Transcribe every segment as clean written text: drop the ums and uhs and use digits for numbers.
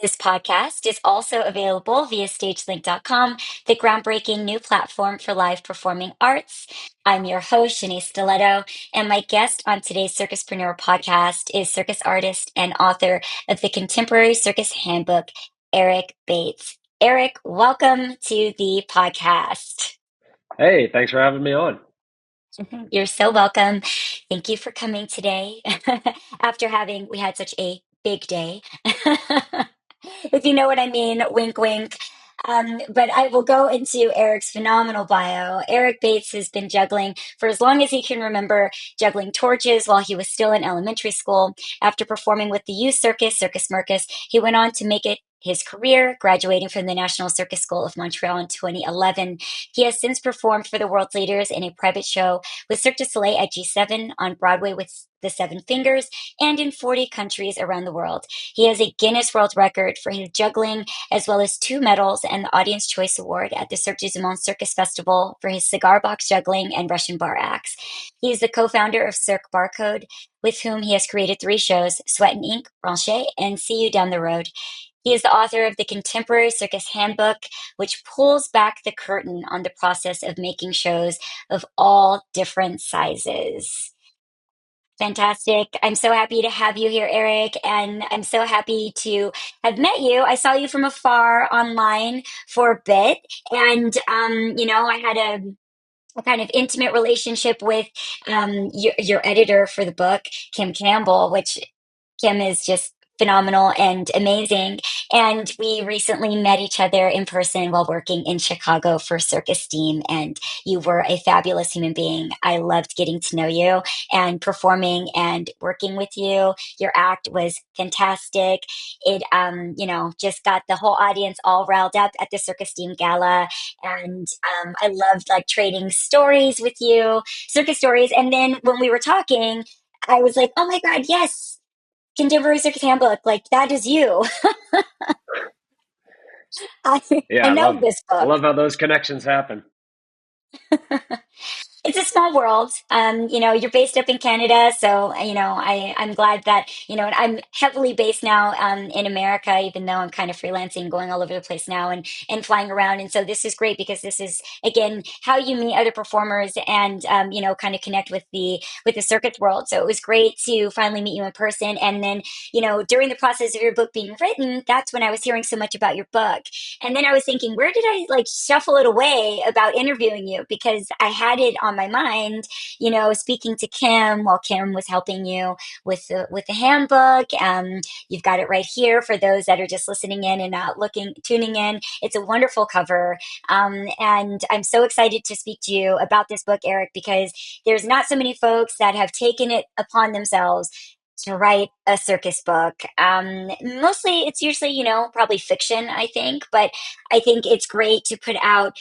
This podcast is also available via stagelink.com, the groundbreaking new platform for live performing arts. I'm your host, Shanae Stiletto, and my guest on today's Circuspreneur podcast is circus artist and author of the Contemporary Circus Handbook, Eric Bates. Eric, welcome to the podcast. Hey, thanks for having me on. You're so welcome. Thank you for coming today. We had such a big day. If you know what I mean, wink, wink. But I will go into Eric's phenomenal bio. Eric Bates has been juggling for as long as he can remember, juggling torches while he was still in elementary school. After performing with the youth circus, Circus Smirkus, he went on to make it his career, graduating from the National Circus School of Montreal in 2011. He has since performed for the world's leaders in a private show with Cirque du Soleil at G7, on Broadway with the Seven Fingers, and in 40 countries around the world. He has a Guinness World Record for his juggling, as well as 2 medals and the Audience Choice Award at the Cirque du Soleil Circus Festival for his cigar box juggling and Russian bar acts. He is the co-founder of Cirque Barcode, with whom he has created 3 shows, Sweat and Ink, Branché, and See You Down the Road. He is the author of the Contemporary Circus Handbook, which pulls back the curtain on the process of making shows of all different sizes. Fantastic. I'm so happy to have you here, Eric, and I'm so happy to have met you. I saw you from afar online for a bit, and I had a kind of intimate relationship with your editor for the book, Kim Campbell, which Kim is just phenomenal and amazing. And we recently met each other in person while working in Chicago for Circus Steam. And you were a fabulous human being. I loved getting to know you and performing and working with you. Your act was fantastic. It, just got the whole audience all riled up at the Circus Steam Gala. And I loved like trading stories with you, circus stories. And then when we were talking, I was like, oh my God, yes, Contemporary Circus Handbook, like that is you. I, Yeah, I know this I book. love how those connections happen. It's a small world. You're based up in Canada, so I'm glad that and I'm heavily based now in America, even though I'm kind of freelancing, going all over the place now and flying around. And so this is great because this is again how you meet other performers and kind of connect with the circuit world. So it was great to finally meet you in person. And then during the process of your book being written, that's when I was hearing so much about your book. And then I was thinking, where did I like shuffle it away about interviewing you? Because I had it on my mind, speaking to Kim while Kim was helping you with the handbook. You've got it right here for those that are just listening in and not tuning in. It's a wonderful cover. And I'm so excited to speak to you about this book, Eric, because there's not so many folks that have taken it upon themselves to write a circus book. Mostly it's usually, probably fiction, I think, but I think it's great to put out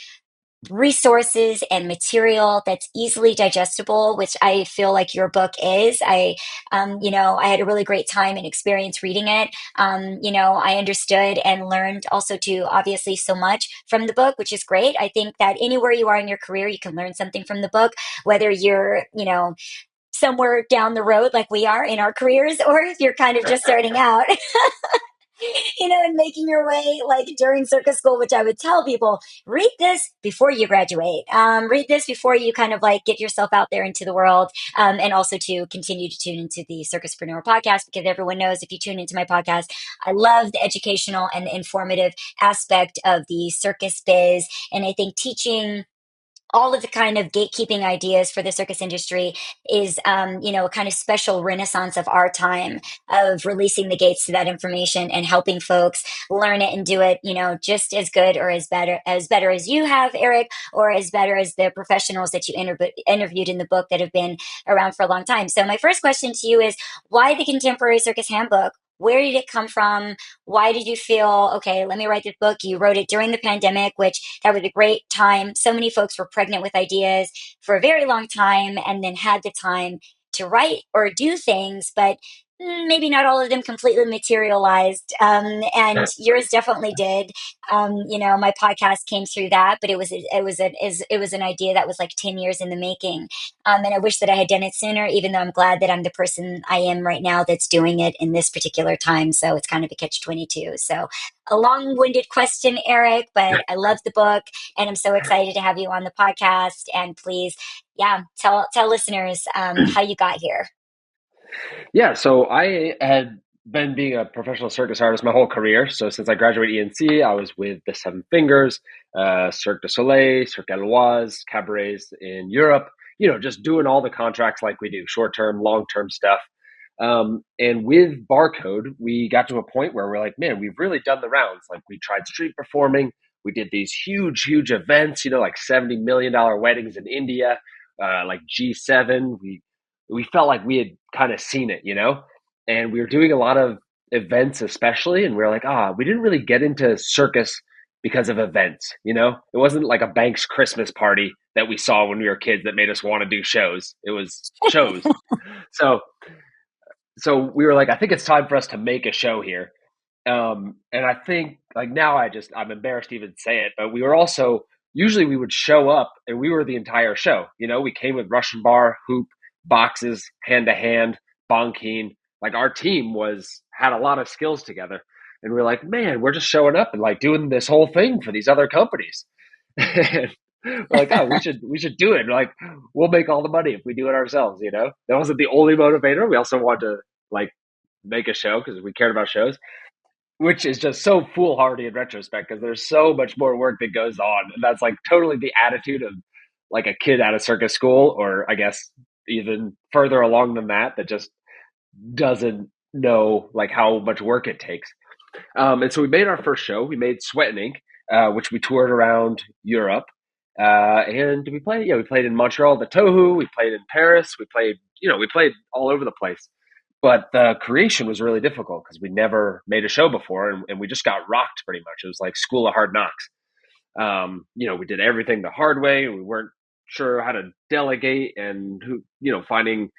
resources and material that's easily digestible, which I feel like your book is. I had a really great time and experience reading it. I understood and learned also too, obviously so much from the book, which is great. I think that anywhere you are in your career, you can learn something from the book, whether you're, somewhere down the road like we are in our careers, or if you're kind of just starting out, and making your way like during circus school, which I would tell people, read this before you graduate. Read this before you kind of like get yourself out there into the world. And also to continue to tune into the Circuspreneur podcast, because everyone knows if you tune into my podcast, I love the educational and the informative aspect of the circus biz. And I think teaching all of the kind of gatekeeping ideas for the circus industry is, a kind of special renaissance of our time of releasing the gates to that information and helping folks learn it and do it, just as good or as better as you have, Eric, or as better as the professionals that you interviewed in the book that have been around for a long time. So my first question to you is, why the Contemporary Circus Handbook? Where did it come from? Why did you feel, okay, let me write this book? You wrote it during the pandemic, which that was a great time. So many folks were pregnant with ideas for a very long time and then had the time to write or do things, but maybe not all of them completely materialized, and yours definitely did. My podcast came through that, but it was an idea that was like 10 years in the making, and I wish that I had done it sooner. Even though I'm glad that I'm the person I am right now that's doing it in this particular time. So it's kind of a catch-22. So a long-winded question, Eric, but I love the book, and I'm so excited to have you on the podcast. And please, yeah, tell listeners how you got here. Yeah, so I had been being a professional circus artist my whole career. So since I graduated ENC, I was with the Seven Fingers, Cirque du Soleil, Cirque Éloise, cabarets in Europe, just doing all the contracts like we do, short term, long term stuff. And with Barcode, we got to a point where we're like, man, we've really done the rounds. Like we tried street performing. We did these huge, huge events, like $70 million weddings in India, like G7. We felt like we had kind of seen it, and we were doing a lot of events, especially. And we were like, we didn't really get into circus because of events, it wasn't like a Banks Christmas party that we saw when we were kids that made us want to do shows. It was shows. So so we were like, I think it's time for us to make a show here. And I think like now I'm embarrassed to even say it, but we were also usually we would show up and we were the entire show. We came with Russian bar, hoop, boxes, hand to hand, bonking. Like our team had a lot of skills together. And we're like, man, we're just showing up and like doing this whole thing for these other companies. And we're like, we should do it. And like, we'll make all the money if we do it ourselves. That wasn't the only motivator. We also wanted to like make a show because we cared about shows, which is just so foolhardy in retrospect because there's so much more work that goes on. And that's like totally the attitude of like a kid out of circus school, or I guess even further along than that just doesn't know like how much work it takes. And so we made our first show. We made Sweat and Ink, which we toured around Europe. And we played, we played in Montreal, the Tohu. We played in Paris. We played all over the place. But the creation was really difficult because we never made a show before, and we just got rocked pretty much. It was like School of Hard Knocks. We did everything the hard way. We weren't sure how to delegate, and finding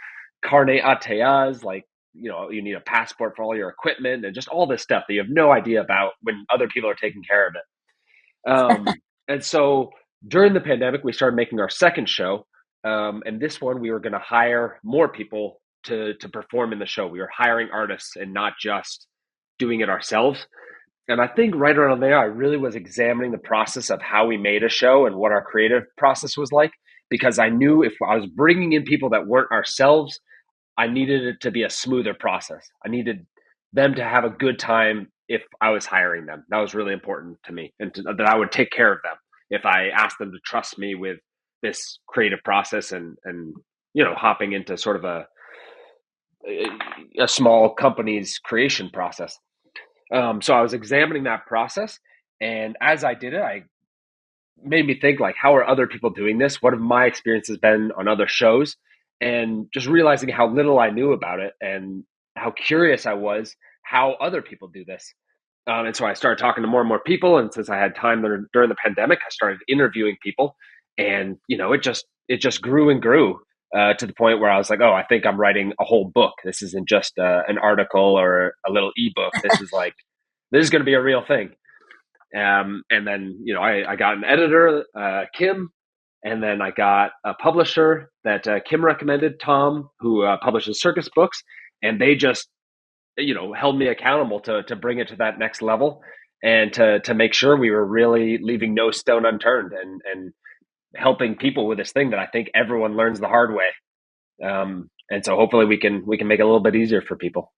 carnet ATAs, like you need a passport for all your equipment and just all this stuff that you have no idea about when other people are taking care of it. And so during the pandemic, we started making our second show. And this one, we were going to hire more people to perform in the show. We were hiring artists and not just doing it ourselves. And I think right around there, I really was examining the process of how we made a show and what our creative process was like, because I knew if I was bringing in people that weren't ourselves, I needed it to be a smoother process. I needed them to have a good time if I was hiring them. That was really important to me, and that I would take care of them if I asked them to trust me with this creative process and hopping into sort of a small company's creation process. So I was examining that process, and as I did it, I made me think like, how are other people doing this? What have my experiences been on other shows? And just realizing how little I knew about it and how curious I was how other people do this. And so I started talking to more and more people. And since I had time during the pandemic, I started interviewing people, and it just grew and grew to the point where I was like, oh, I think I'm writing a whole book. This isn't just an article or a little ebook. This is going to be a real thing. And then, I got an editor, Kim, and then I got a publisher that Kim recommended, Tom, who publishes circus books. And they just, held me accountable to bring it to that next level and to make sure we were really leaving no stone unturned and helping people with this thing that I think everyone learns the hard way. And so hopefully we can make it a little bit easier for people.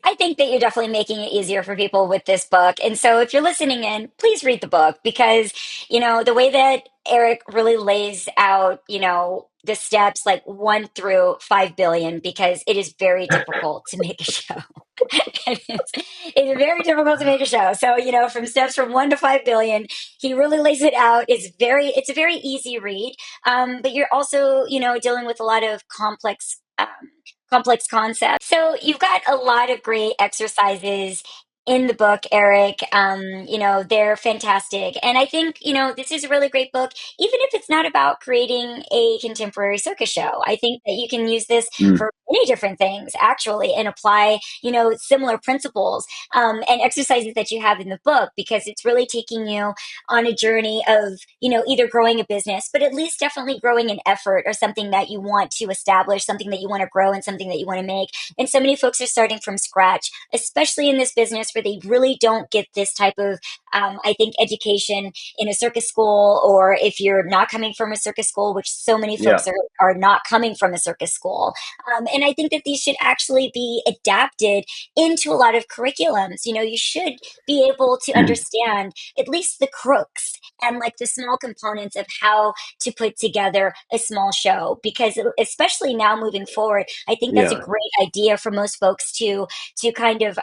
I think that you're definitely making it easier for people with this book. And so if you're listening in, please read the book because, the way that Eric really lays out, the steps like 1 through 5 billion, because it is very difficult to make a show. It's very difficult to make a show. So, from steps from 1 to 5 billion, he really lays it out. It's a very easy read. But you're also, dealing with a lot of complex concepts. So you've got a lot of great exercises in the book, Eric. They're fantastic. And I think, this is a really great book, even if it's not about creating a contemporary circus show. I think that you can use this for many different things actually and apply, similar principles and exercises that you have in the book, because it's really taking you on a journey of, either growing a business, but at least definitely growing an effort or something that you want to establish, something that you want to grow, and something that you want to make. And so many folks are starting from scratch, especially in this business where they really don't get this type of, I think, education in a circus school, or if you're not coming from a circus school, which so many Yeah. folks are not coming from a circus school. And I think that these should actually be adapted into a lot of curriculums. You should be able to understand at least the crooks and like the small components of how to put together a small show, because especially now moving forward, I think that's a Yeah. great idea for most folks to kind of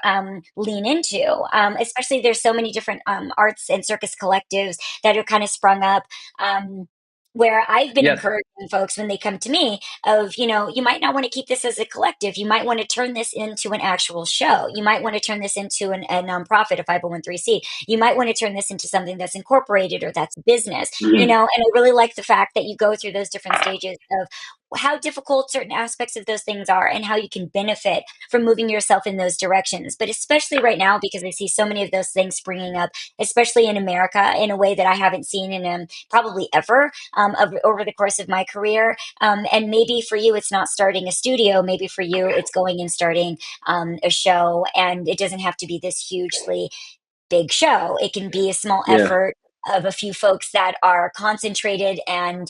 lean into. Especially there's so many different arts and circus collectives that are kind of sprung up. Where I've been Yes. encouraging folks when they come to me of, you might not want to keep this as a collective. You might want to turn this into an actual show. You might want to turn this into a nonprofit, a 501(c). You might want to turn this into something that's incorporated or that's business, and I really like the fact that you go through those different stages of how difficult certain aspects of those things are and how you can benefit from moving yourself in those directions. But especially right now, because I see so many of those things springing up, especially in America, in a way that I haven't seen in probably ever over the course of my career. And maybe for you, it's not starting a studio. Maybe for you, it's going and starting a show. And it doesn't have to be this hugely big show. It can be a small Yeah. effort of a few folks that are concentrated and,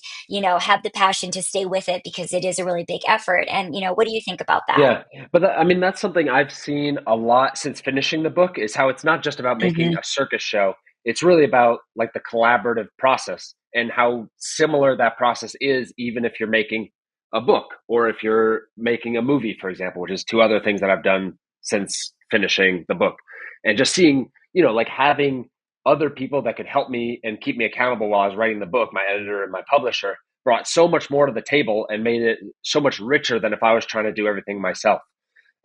have the passion to stay with it, because it is a really big effort. And, what do you think about that? Yeah, but I mean, that's something I've seen a lot since finishing the book, is how it's not just about making Hmm. a circus show. It's really about like the collaborative process and how similar that process is, even if you're making a book or if you're making a movie, for example, which is two other things that I've done since finishing the book. And just seeing, like having other people that could help me and keep me accountable while I was writing the book, my editor and my publisher, brought so much more to the table and made it so much richer than if I was trying to do everything myself.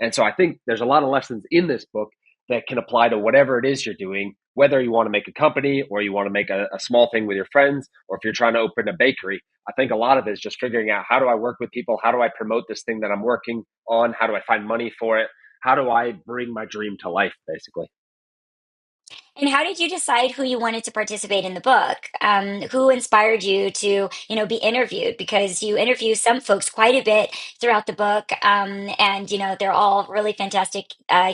And so I think there's a lot of lessons in this book that can apply to whatever it is you're doing, whether you want to make a company or you want to make a small thing with your friends, or if you're trying to open a bakery. I think a lot of it is just figuring out, how do I work with people? How do I promote this thing that I'm working on? How do I find money for it? How do I bring my dream to life, basically? And how did you decide who you wanted to participate in the book? Who inspired you to, be interviewed? Because you interview some folks quite a bit throughout the book, and they're all really fantastic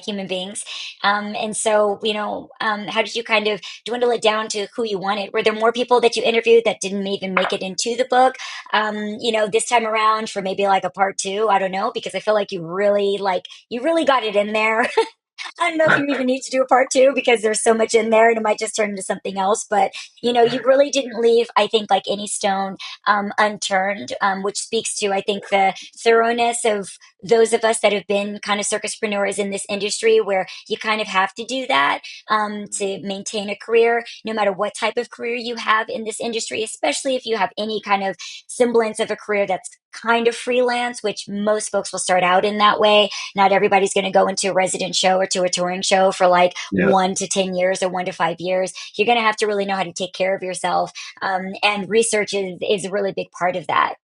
human beings. And so, how did you kind of dwindle it down to who you wanted? Were there more people that you interviewed that didn't even make it into the book? This time around for maybe like a part two? I don't know, because I feel like you really got it in there. I don't know if you even need to do a part two, because there's so much in there and it might just turn into something else. But, you really didn't leave, I think, like any stone unturned, which speaks to, I think, the thoroughness of those of us that have been kind of circuspreneurs in this industry, where you kind of have to do that to maintain a career, no matter what type of career you have in this industry, especially if you have any kind of semblance of a career that's kind of freelance, which most folks will start out in that way. Not everybody's going to go into a resident show or to a touring show for like Yeah. 1 to 10 years or 1 to 5 years. You're going to have to really know how to take care of yourself. And research is a really big part of that.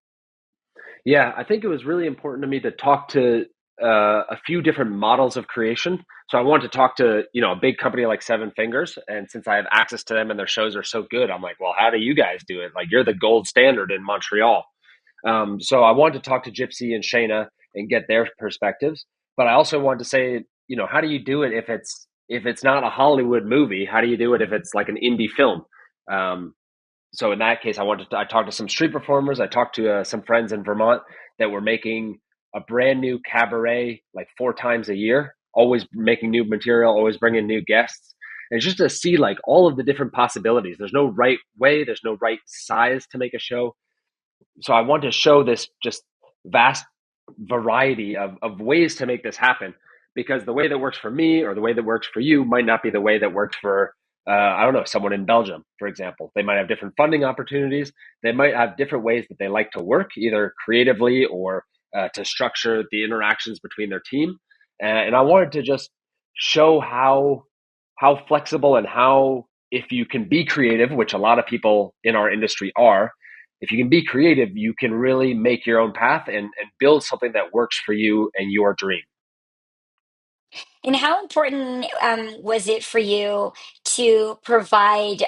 Yeah, I think it was really important to me to talk to a few different models of creation. So I wanted to talk to, a big company like Seven Fingers. And since I have access to them and their shows are so good, I'm like, well, how do you guys do it? Like, you're the gold standard in Montreal. So I wanted to talk to Gypsy and Shayna and get their perspectives. But I also wanted to say, how do you do it if it's not a Hollywood movie? How do you do it if it's like an indie film? Um, so in that case, I talked to some street performers. I talked to some friends in Vermont that were making a brand new cabaret like 4 times a year, always making new material, always bringing new guests. And it's just to see like all of the different possibilities. There's no right way, there's no right size to make a show. So I want to show this just vast variety of ways to make this happen, because the way that works for me or the way that works for you might not be the way that works for I don't know, someone in Belgium, for example. They might have different funding opportunities. They might have different ways that they like to work, either creatively or to structure the interactions between their team. And I wanted to just show how flexible and how, if you can be creative, which a lot of people in our industry are, if you can be creative, you can really make your own path and build something that works for you and your dream. And how important was it for you to provide,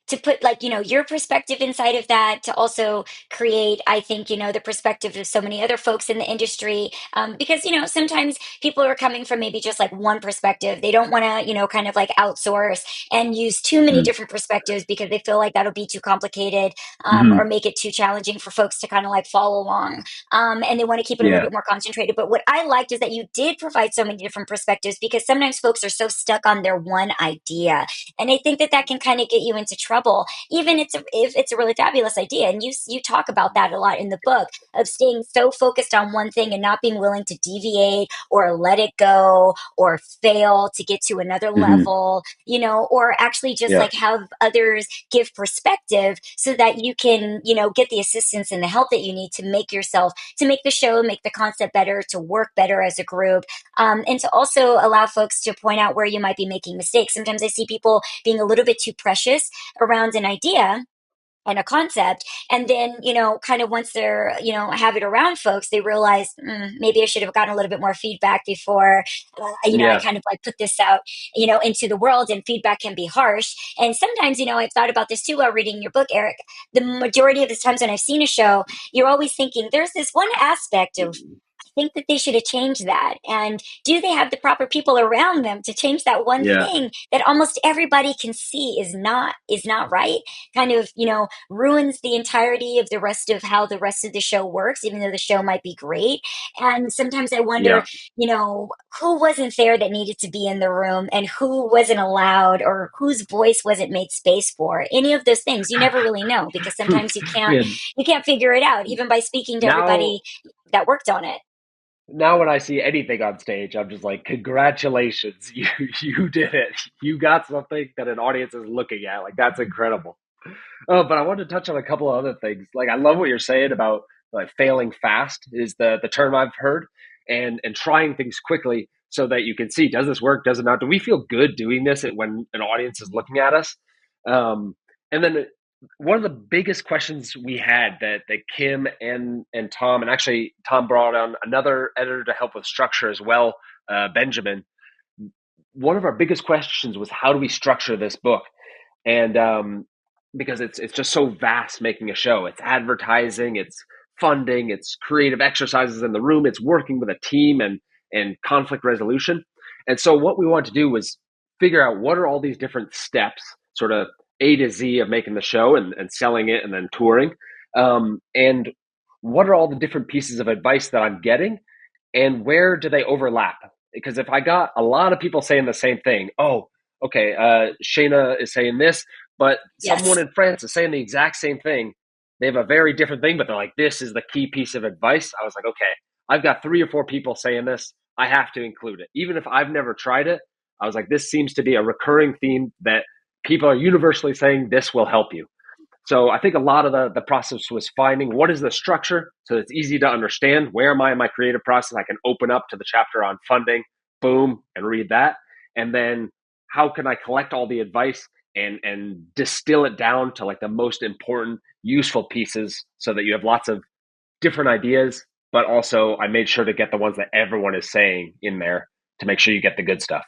to put like, your perspective inside of that, to also create, I think, the perspective of so many other folks in the industry? Because, sometimes people are coming from maybe just like one perspective. They don't want to, kind of like outsource and use too many Mm-hmm. different perspectives because they feel like that'll be too complicated, or Mm-hmm. make it too challenging for folks to kind of like follow along, and they want to keep it a little Yeah. bit more concentrated. But what I liked is that you did provide so many different perspectives, because sometimes folks are so stuck on their one idea, and I think that that can kind of get you into trouble, even if it's a really fabulous idea. And you talk about that a lot in the book, of staying so focused on one thing and not being willing to deviate or let it go or fail to get to another Mm-hmm. level, or actually just Yeah. like have others give perspective so that you can, get the assistance and the help that you need to make yourself, to make the show, make the concept better, to work better as a group, and to also allow folks to point out where you might be making mistakes. Sometimes I see people being a little bit too precious around an idea and a concept, and then kind of once they're have it around folks, they realize, maybe I should have gotten a little bit more feedback before, I Yeah. kind of like put this out, into the world. And feedback can be harsh, and sometimes, I've thought about this too while reading your book, Eric. The majority of the times when I've seen a show, you're always thinking there's this one aspect of, I think that they should have changed that. And do they have the proper people around them to change that one Yeah. thing that almost everybody can see is not right? Kind of, ruins the entirety of the rest of how the rest of the show works, even though the show might be great. And sometimes I wonder, Yeah. who wasn't there that needed to be in the room, and who wasn't allowed, or whose voice wasn't made space for. Any of those things, you never really know, because sometimes you can't Man, you can't figure it out, even by speaking to now everybody that worked on it. now when I see anything on stage, I'm just like, congratulations, you did it. You got something that an audience is looking at. Like that's incredible. Oh, but I wanted to touch on a couple of other things. Like I love what you're saying about like failing fast is the term I've heard, and trying things quickly so that you can see, does this work? Does it not? Do we feel good doing this when an audience is looking at us? And then one of the biggest questions we had that Kim and Tom, and actually Tom brought on another editor to help with structure as well, Benjamin. One of our biggest questions was, how do we structure this book? And because it's just so vast making a show. It's advertising, it's funding, it's creative exercises in the room, it's working with a team and conflict resolution. And so what we wanted to do was figure out what are all these different steps, sort of A to Z of making the show and selling it and then touring. And what are all the different pieces of advice that I'm getting, and where do they overlap? Because if I got a lot of people saying the same thing, oh, okay, Shayna is saying this, but someone Yes. in France is saying the exact same thing. They have a very different thing, but they're like, this is the key piece of advice. I was like, okay, I've got 3 or 4 people saying this. I have to include it. Even if I've never tried it, I was like, this seems to be a recurring theme that people are universally saying this will help you. So I think a lot of the process was finding what is the structure so it's easy to understand. Where am I in my creative process? I can open up to the chapter on funding, boom, and read that. And then how can I collect all the advice and distill it down to like the most important, useful pieces so that you have lots of different ideas, but also I made sure to get the ones that everyone is saying in there to make sure you get the good stuff.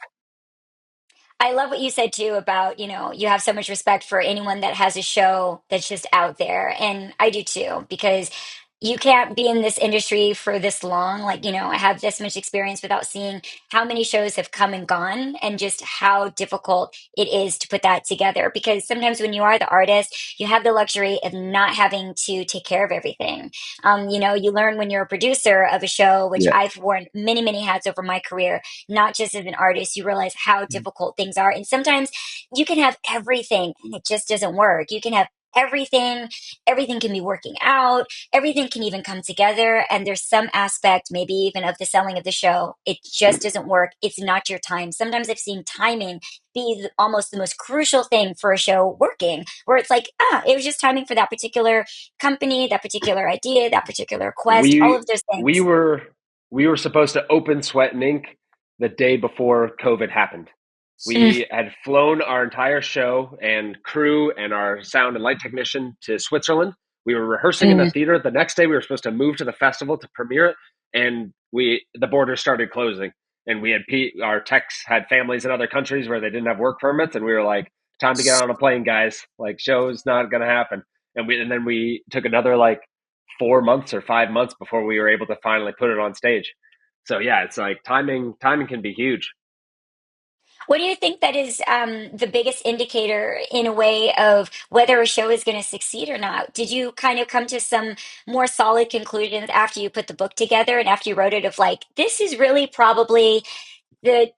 I love what you said too about, you have so much respect for anyone that has a show that's just out there. And I do too, because you can't be in this industry for this long. Like, I have this much experience without seeing how many shows have come and gone, and just how difficult it is to put that together. Because sometimes when you are the artist, you have the luxury of not having to take care of everything. You learn when you're a producer of a show, which Yeah. I've worn many, many hats over my career, not just as an artist. You realize how difficult things are. And sometimes you can have everything and it just doesn't work. You can have everything can be working out, everything can even come together. And there's some aspect, maybe even of the selling of the show, it just doesn't work. It's not your time. Sometimes I've seen timing be almost the most crucial thing for a show working, where it's like, it was just timing for that particular company, that particular idea, that particular quest, all We of those we things. were we were supposed to open Sweat and Ink the day before COVID happened. Mm, We had flown our entire show and crew and our sound and light technician to Switzerland. We were rehearsing in the mm. theater. The next day, we were supposed to move to the festival to premiere it, and the borders started closing. And we had our techs had families in other countries where they didn't have work permits, and we were like, "Time to get on a plane, guys! Like, show's not going to happen." And then we took another like 4 months or 5 months before we were able to finally put it on stage. So yeah, it's like timing can be huge. What do you think that is the biggest indicator in a way of whether a show is going to succeed or not? Did you kind of come to some more solid conclusions after you put the book together and after you wrote it of like, this is really probably the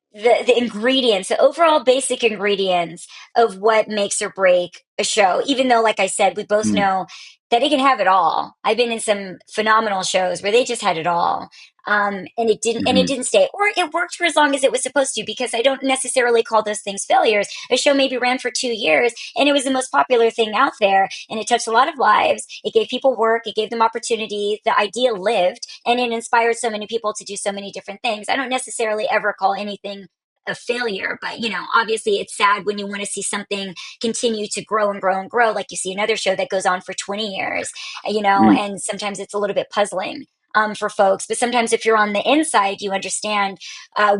ingredients, the overall basic ingredients of what makes or break a show, even though, like I said, we both Mm. know that it can have it all. I've been in some phenomenal shows where they just had it all. And it Mm-hmm. didn't stay, or it worked for as long as it was supposed to, because I don't necessarily call those things failures. A show maybe ran for 2 years and it was the most popular thing out there and it touched a lot of lives. It gave people work, it gave them opportunity. The idea lived and it inspired so many people to do so many different things. I don't necessarily ever call anything a failure, but obviously it's sad when you want to see something continue to grow and grow and grow, like you see another show that goes on for 20 years, Mm. and sometimes it's a little bit puzzling for folks. But sometimes if you're on the inside, you understand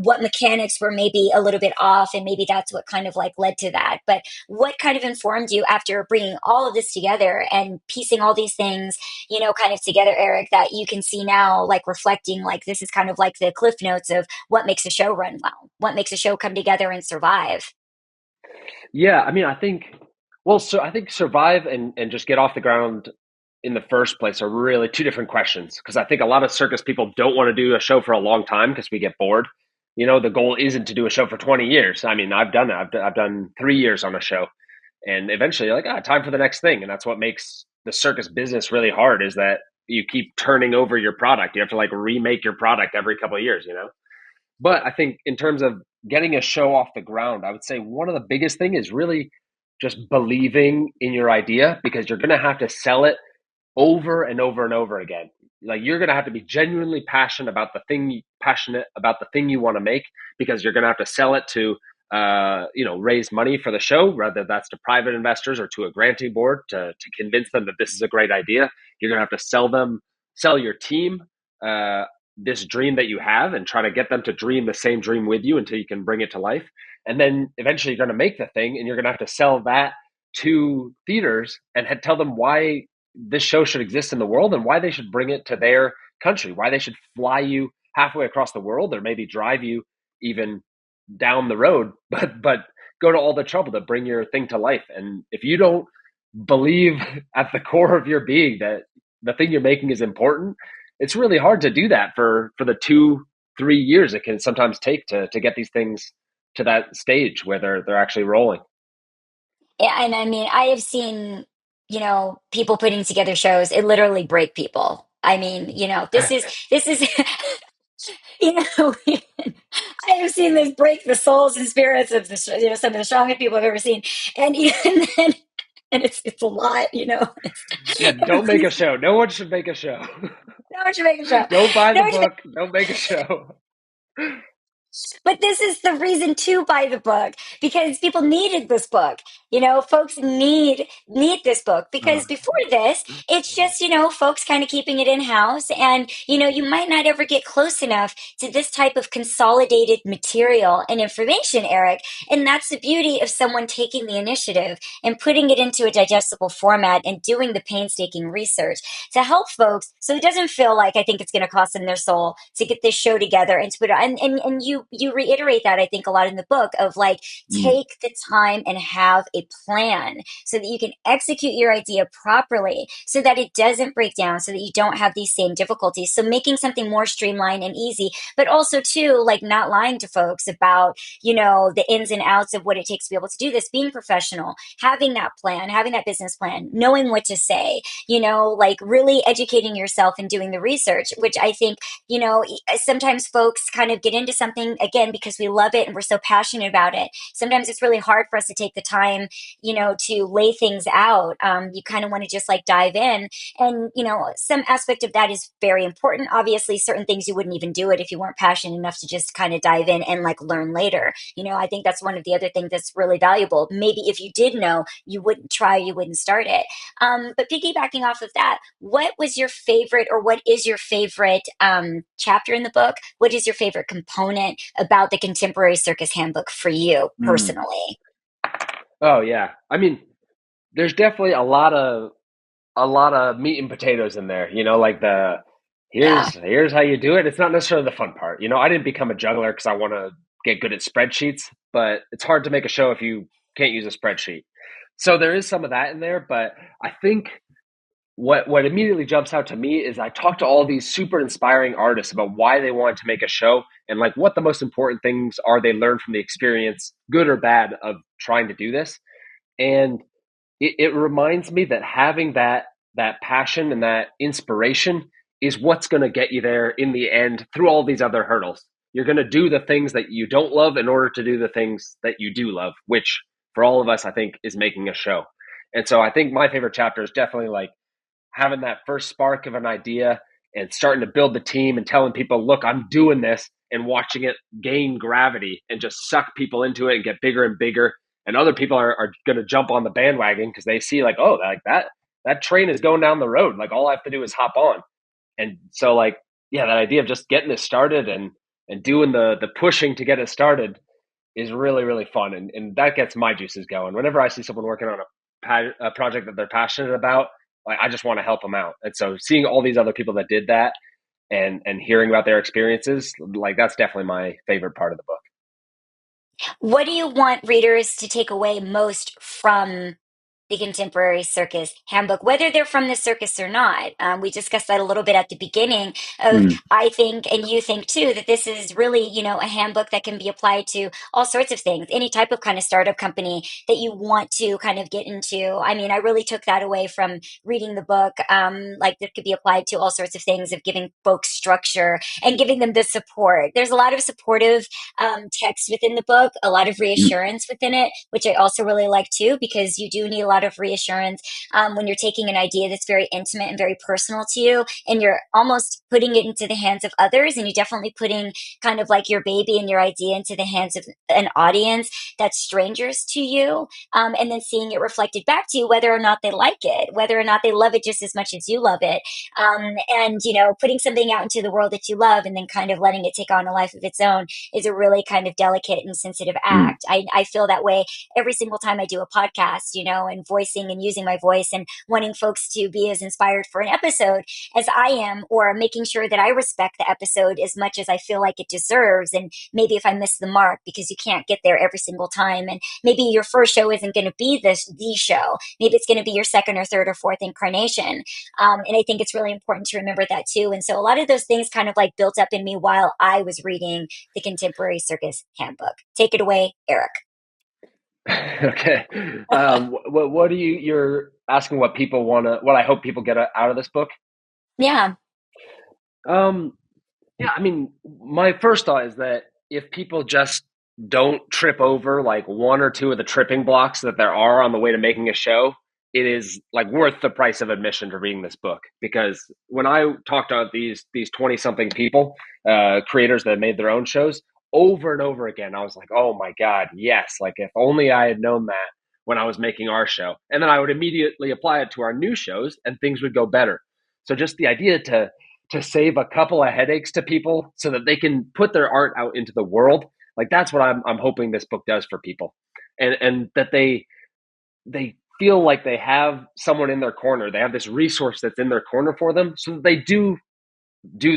what mechanics were maybe a little bit off, and maybe that's what kind of like led to that. But what kind of informed you after bringing all of this together and piecing all these things, kind of together, Eric, that you can see now, like reflecting, like this is kind of like the cliff notes of what makes a show run well, what makes a show come together and survive. Yeah, I mean, I think survive and just get off the ground in the first place are really two different questions. Because I think a lot of circus people don't want to do a show for a long time because we get bored. The goal isn't to do a show for 20 years. I mean, I've done it. I've done 3 years on a show, and eventually, you're like, time for the next thing. And that's what makes the circus business really hard, is that you keep turning over your product. You have to like remake your product every couple of years. But I think in terms of getting a show off the ground, I would say one of the biggest thing is really just believing in your idea, because you're going to have to sell it over and over and over again. Like, you're going to have to be genuinely passionate about the thing you want to make, because you're going to have to sell it to raise money for the show, whether that's to private investors or to a granting board to convince them that this is a great idea. You're going to have to sell your team uh, this dream that you have, and try to get them to dream the same dream with you until you can bring it to life. And then eventually you're going to make the thing, and you're going to have to sell that to theaters and tell them why this show should exist in the world and why they should bring it to their country, why they should fly you halfway across the world, or maybe drive you even down the road, but go to all the trouble to bring your thing to life. And if you don't believe at the core of your being that the thing you're making is important, it's really hard to do that for the 2 3 years it can sometimes take to get these things to that stage where they're actually rolling. Yeah, and I mean, I have seen, people putting together shows, it literally break people. I mean, this is, you know, I have seen this break the souls and spirits of some of the strongest people I've ever seen. And even then, and it's a lot. Yeah, don't make a Everybody's, show. No one should make a show. no one should make a show. Don't buy No the one should book. Don't make a show. But this is the reason to buy the book, because people needed this book. Folks need this book, because before this, it's just, folks kind of keeping it in house, and you might not ever get close enough to this type of consolidated material and information, Eric. And that's the beauty of someone taking the initiative and putting it into a digestible format and doing the painstaking research to help folks, so it doesn't feel like, I think it's going to cost them their soul to get this show together and to put it on. And you reiterate that, I think, a lot in the book of like, Mm. take the time and have a plan so that you can execute your idea properly, so that it doesn't break down, so that you don't have these same difficulties. So making something more streamlined and easy, but also too, like, not lying to folks about the ins and outs of what it takes to be able to do this, being professional, having that plan, having that business plan, knowing what to say, like really educating yourself and doing the research, which I think, sometimes folks kind of get into something, again, because we love it and we're so passionate about it, sometimes it's really hard for us to take the time, to lay things out. You kind of want to just like dive in. And, some aspect of that is very important. Obviously, certain things you wouldn't even do it if you weren't passionate enough to just kind of dive in and like learn later. I think that's one of the other things that's really valuable. Maybe if you did know, you wouldn't try, you wouldn't start it. But piggybacking off of that, what was your favorite, or what is your favorite chapter in the book? What is your favorite component about the Contemporary Circus Handbook for you Mm. personally? Oh yeah. I mean, there's definitely a lot of meat and potatoes in there. Like the Yeah. here's how you do it. It's not necessarily the fun part. I didn't become a juggler because I want to get good at spreadsheets, but it's hard to make a show if you can't use a spreadsheet. So there is some of that in there, but I think what immediately jumps out to me is I talked to all these super inspiring artists about why they wanted to make a show and like what the most important things are they learned from the experience, good or bad, of trying to do this. And it reminds me that having that passion and that inspiration is what's going to get you there in the end through all these other hurdles. You're going to do the things that you don't love in order to do the things that you do love, which for all of us, I think, is making a show. And so I think my favorite chapter is definitely like having that first spark of an idea and starting to build the team and telling people, look, I'm doing this, and watching it gain gravity and just suck people into it and get bigger and bigger. And other people are going to jump on the bandwagon because they see like, oh, like that train is going down the road. Like all I have to do is hop on. And so like, yeah, that idea of just getting this started and doing the pushing to get it started is really, really fun. And that gets my juices going. Whenever I see someone working on a project that they're passionate about, like I just want to help them out. And so seeing all these other people that did that and hearing about their experiences, like that's definitely my favorite part of the book. What do you want readers to take away most from the Contemporary Circus Handbook, whether they're from the circus or not? We discussed that a little bit at the beginning of, Mm. I think, and you think too, that this is really, a handbook that can be applied to all sorts of things, any type of kind of startup company that you want to kind of get into. I mean, I really took that away from reading the book. Like that could be applied to all sorts of things, of giving folks structure and giving them the support. There's a lot of supportive text within the book, a lot of reassurance within it, which I also really like too, because you do need a lot of reassurance when you're taking an idea that's very intimate and very personal to you, and you're almost putting it into the hands of others, and you're definitely putting kind of like your baby and your idea into the hands of an audience that's strangers to you, and then seeing it reflected back to you, whether or not they like it, whether or not they love it just as much as you love it, and putting something out into the world that you love and then kind of letting it take on a life of its own is a really kind of delicate and sensitive Mm. act. I feel that way every single time I do a podcast, and voicing and using my voice and wanting folks to be as inspired for an episode as I am, or making sure that I respect the episode as much as I feel like it deserves. And maybe if I miss the mark, because you can't get there every single time. And maybe your first show isn't going to be the show. Maybe it's going to be your second or third or fourth incarnation. And I think it's really important to remember that too. And so a lot of those things kind of like built up in me while I was reading the Contemporary Circus Handbook. Take it away, Eric. Okay. What do you're asking what people what I hope people get out of this book? Yeah. Um, yeah, I mean, my first thought is that if people just don't trip over like one or two of the tripping blocks that there are on the way to making a show, it is like worth the price of admission to reading this book. Because when I talked to these 20 something people, creators that made their own shows, over and over again, I was like, oh my God, yes. Like if only I had known that when I was making our show. And then I would immediately apply it to our new shows and things would go better. So just the idea to save a couple of headaches to people so that they can put their art out into the world, like that's what I'm hoping this book does for people. And that they feel like they have someone in their corner. They have this resource that's in their corner for them so that they do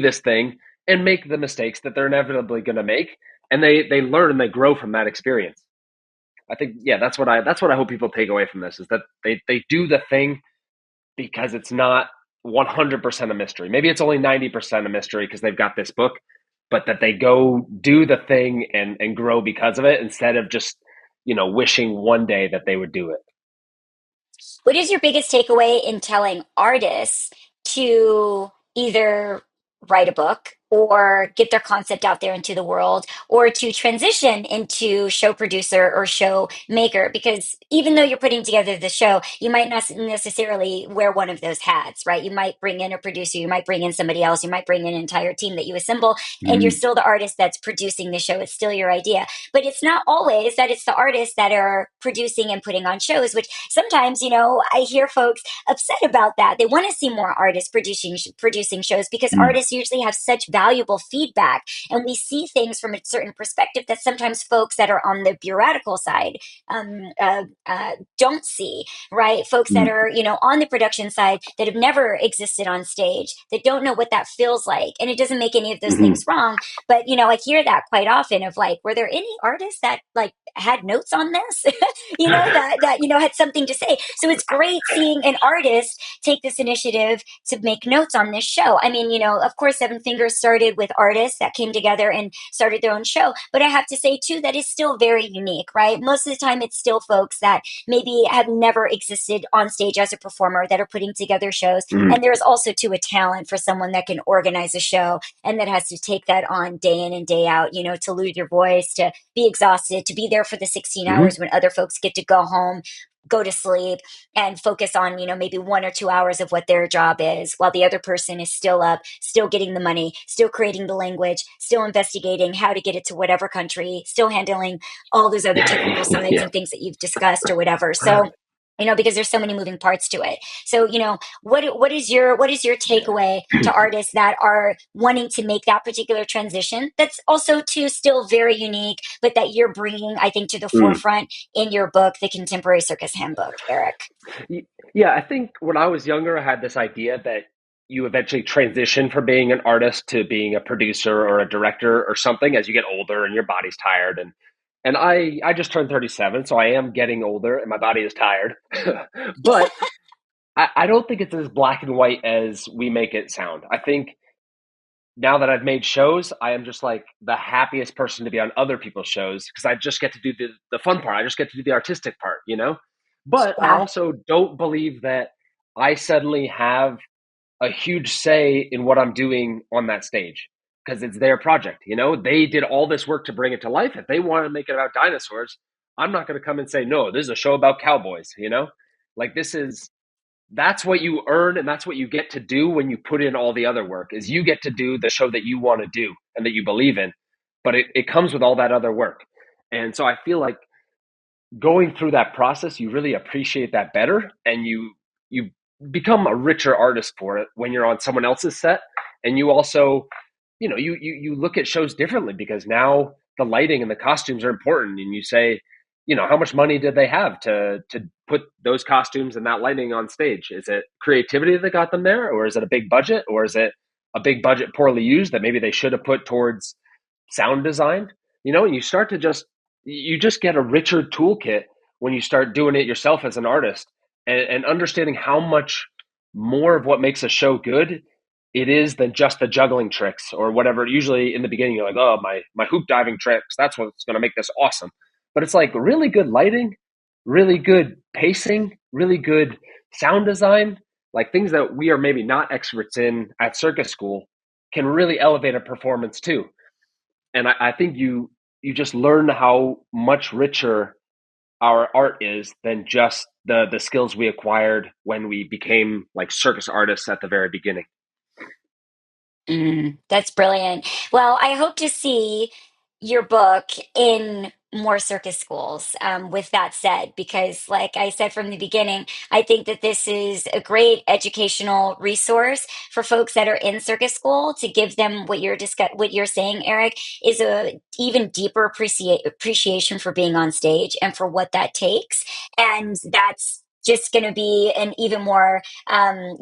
this thing and make the mistakes that they're inevitably going to make, and they learn and they grow from that experience. I think, yeah, that's what I hope people take away from this, is that they do the thing because it's not 100% a mystery. Maybe it's only 90% a mystery because they've got this book, but that they go do the thing and grow because of it, instead of just wishing one day that they would do it. What is your biggest takeaway in telling artists to either write a book, or get their concept out there into the world, or to transition into show producer or show maker. Because even though you're putting together the show, you might not necessarily wear one of those hats, right? You might bring in a producer, you might bring in somebody else, you might bring in an entire team that you assemble, and you're Mm, still the artist that's producing the show. It's still your idea. But it's not always that it's the artists that are producing and putting on shows, which sometimes, I hear folks upset about that. They want to see more artists producing shows, because mm, artists usually have such valuable feedback, and we see things from a certain perspective that sometimes folks that are on the bureaucratical side don't see, right? Folks that mm, are, on the production side, that have never existed on stage, that don't know what that feels like. And it doesn't make any of those mhm. things wrong. But, I hear that quite often of like, were there any artists that like had notes on this, had something to say? So it's great seeing an artist take this initiative to make notes on this show. I mean, of course, Seven Fingers started with artists that came together and started their own show. But I have to say, too, that is still very unique, right? Most of the time, it's still folks that maybe have never existed on stage as a performer that are putting together shows. Mm, And there's also, too, a talent for someone that can organize a show and that has to take that on day in and day out, to lose your voice, to be exhausted, to be there for the 16 mhm. hours when other folks get to go home, go to sleep, and focus on, maybe 1 or 2 hours of what their job is, while the other person is still up, still getting the money, still creating the language, still investigating how to get it to whatever country, still handling all those other technical sides Yeah. and things that you've discussed or whatever. So, because there's so many moving parts to it. So, what is your takeaway to artists that are wanting to make that particular transition? That's also too still very unique, but that you're bringing, I think, to the Mm. forefront in your book, The Contemporary Circus Handbook, Eric. Yeah, I think when I was younger, I had this idea that you eventually transition from being an artist to being a producer or a director or something as you get older and your body's tired. And I just turned 37, so I am getting older and my body is tired. But I don't think it's as black and white as we make it sound. I think now that I've made shows, I am just like the happiest person to be on other people's shows because I just get to do the fun part. I just get to do the artistic part. But I Yeah. also don't believe that I suddenly have a huge say in what I'm doing on that stage because it's their project. They did all this work to bring it to life. If they want to make it about dinosaurs, I'm not going to come and say, no, this is a show about cowboys. Like that's what you earn and that's what you get to do when you put in all the other work is you get to do the show that you want to do and that you believe in, but it comes with all that other work. And so I feel like going through that process you really appreciate that better, and you become a richer artist for it when you're on someone else's set. And you also you look at shows differently because now the lighting and the costumes are important, and you say, how much money did they have to put those costumes and that lighting on stage? Is it creativity that got them there, or is it a big budget, or is it a big budget poorly used that maybe they should have put towards sound design? And you just get a richer toolkit when you start doing it yourself as an artist, and understanding how much more of what makes a show good it is than just the juggling tricks or whatever. Usually in the beginning, you're like, oh, my hoop diving tricks, that's what's going to make this awesome. But it's like really good lighting, really good pacing, really good sound design, like things that we are maybe not experts in at circus school can really elevate a performance too. And I think you just learn how much richer our art is than just the skills we acquired when we became like circus artists at the very beginning. That's brilliant. Well, I hope to see your book in more circus schools, with that said, because, like I said from the beginning, I think that this is a great educational resource for folks that are in circus school to give them what you're saying, Eric, is a even deeper appreciation for being on stage and for what that takes. And that's just going to be an even more a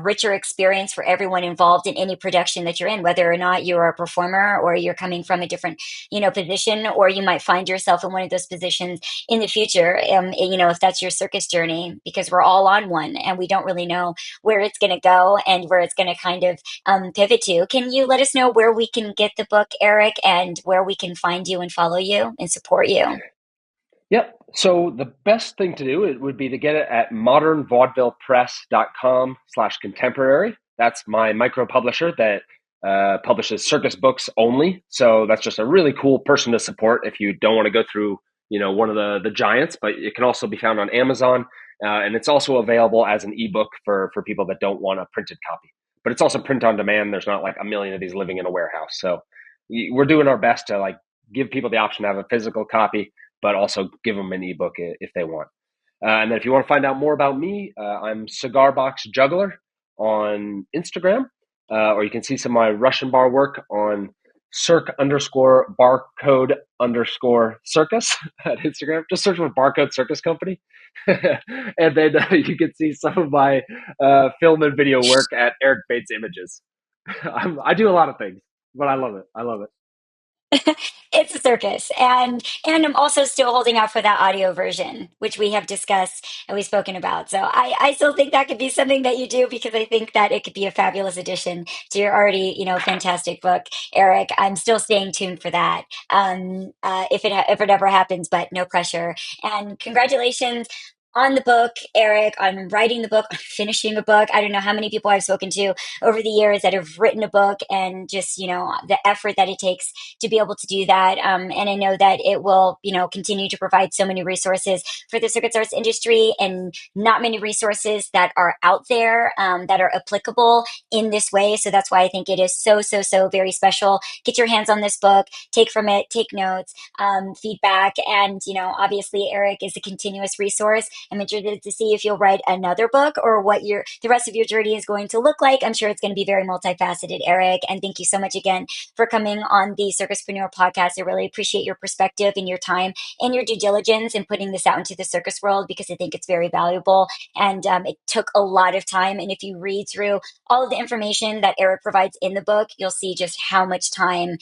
richer experience for everyone involved in any production that you're in, whether or not you're a performer or you're coming from a different, position, or you might find yourself in one of those positions in the future, if that's your circus journey, because we're all on one and we don't really know where it's going to go and where it's going to kind of pivot to. Can you let us know where we can get the book, Eric, and where we can find you and follow you and support you? Yep. So the best thing to do it would be to get it at modernvaudevilpress.com/contemporary. That's my micro publisher that publishes circus books only. So that's just a really cool person to support if you don't want to go through, one of the giants, but it can also be found on Amazon. And it's also available as an ebook for people that don't want a printed copy. But it's also print on demand. There's not like a million of these living in a warehouse. So we're doing our best to like give people the option to have a physical copy, but also give them an ebook if they want. And then if you want to find out more about me, I'm Cigar Box Juggler on Instagram, or you can see some of my Russian bar work on Cirque_Barcode_Circus at Instagram. Just search for Barcode Circus Company. And then you can see some of my film and video work at Eric Bates Images. I do a lot of things, but I love it. I love it. It's a circus, and I'm also still holding out for that audio version, which we have discussed and we've spoken about. So I still think that could be something that you do because I think that it could be a fabulous addition to your already fantastic book, Eric. I'm still staying tuned for that. If it ever happens, but no pressure. And congratulations on the book, Eric, on writing the book, on finishing a book. I don't know how many people I've spoken to over the years that have written a book, and just the effort that it takes to be able to do that. And I know that it will, continue to provide so many resources for the circuit arts industry, and not many resources that are out there that are applicable in this way. So that's why I think it is so, so, so very special. Get your hands on this book, take from it, take notes, feedback. And, obviously Eric is a continuous resource. I'm interested to see if you'll write another book or what the rest of your journey is going to look like. I'm sure it's going to be very multifaceted, Eric. And thank you so much again for coming on the Circuspreneur Podcast. I really appreciate your perspective and your time and your due diligence in putting this out into the circus world, because I think it's very valuable. And it took a lot of time. And if you read through all of the information that Eric provides in the book, you'll see just how much time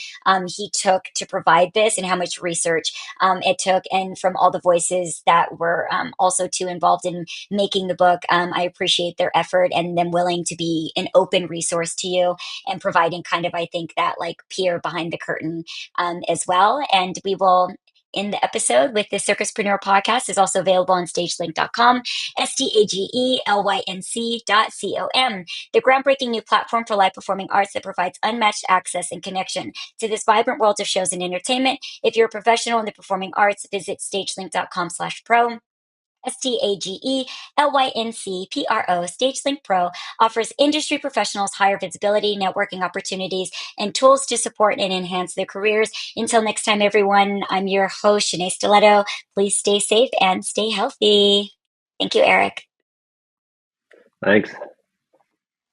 he took to provide this and how much research it took. And from all the voices that were also too involved in making the book, I appreciate their effort and them willing to be an open resource to you and providing kind of, I think, that like peer behind the curtain as well. And we will in the episode with the Circuspreneur Podcast is also available on stagelink.com, stagelync.com, the groundbreaking new platform for live performing arts that provides unmatched access and connection to this vibrant world of shows and entertainment. If you're a professional in the performing arts, visit stagelink.com/pro. STAGELYNCPRO. StageLink Pro offers industry professionals higher visibility, networking opportunities, and tools to support and enhance their careers. Until next time, everyone, I'm your host, Shanae Stiletto. Please stay safe and stay healthy. Thank you, Eric. Thanks.